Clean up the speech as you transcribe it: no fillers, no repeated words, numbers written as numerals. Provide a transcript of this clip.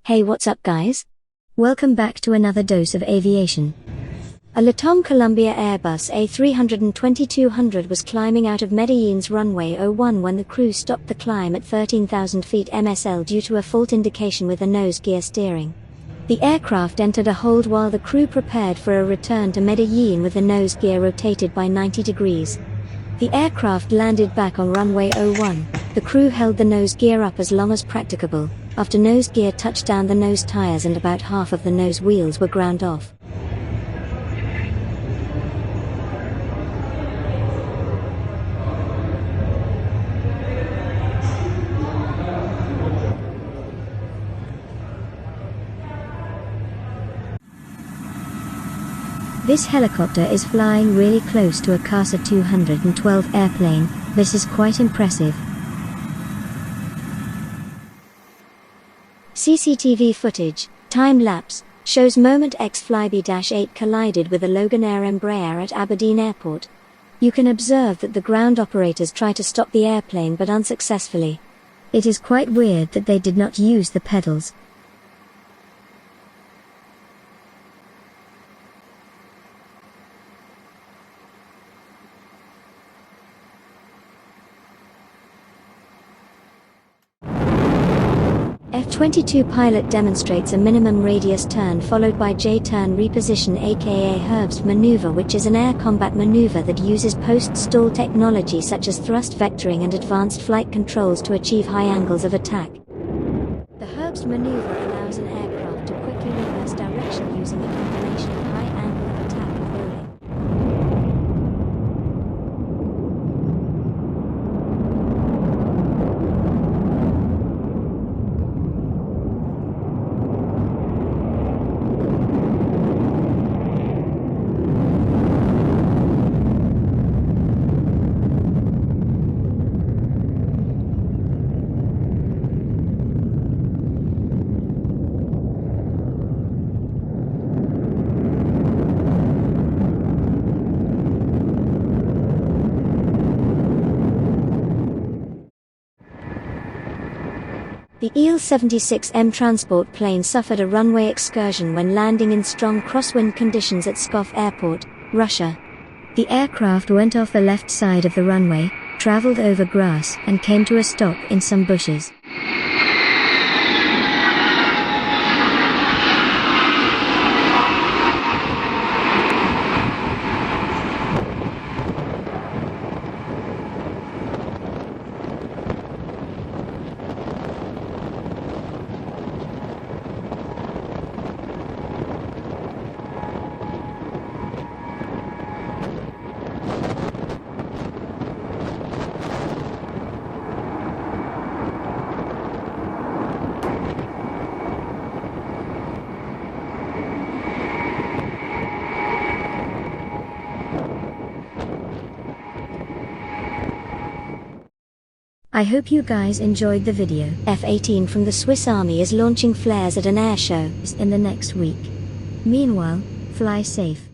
Hey, what's up guys? Welcome back to another Dose of Aviation. A LATAM Colombia Airbus A320-200 was climbing out of Medellin's runway 01 when the crew stopped the climb at 13,000 feet MSL due to a fault indication with the nose gear steering. The aircraft entered a hold while the crew prepared for a return to Medellin with the nose gear rotated by 90 degrees. The aircraft landed back on runway 01. The crew held the nose gear up as long as practicable. After nose gear touched down, the nose tires and about half of the nose wheels were ground off. This helicopter is flying really close to a CASA 212 airplane. This is quite impressive. CCTV footage, time-lapse, shows moment Ex-Flybe Dash 8 collided with a Loganair Embraer at Aberdeen airport. You can observe that the ground operators try to stop the airplane but unsuccessfully. It is quite weird that they did not use the pedals. F-22 pilot demonstrates a minimum radius turn followed by J-turn reposition aka Herbst Maneuver, which is an air combat maneuver that uses post-stall technology such as thrust vectoring and advanced flight controls to achieve high angles of attack. The Herbst Maneuver allows an aircraft to quickly reverse direction using a combination of high angle of attack and rolling. The Il-76M transport plane suffered a runway excursion when landing in strong crosswind conditions at Pskov Airport, Russia. The aircraft went off the left side of the runway, traveled over grass, and came to a stop in some bushes. I hope you guys enjoyed the video. F-18 from the Swiss Army is launching flares at an air show in the next week. Meanwhile, fly safe.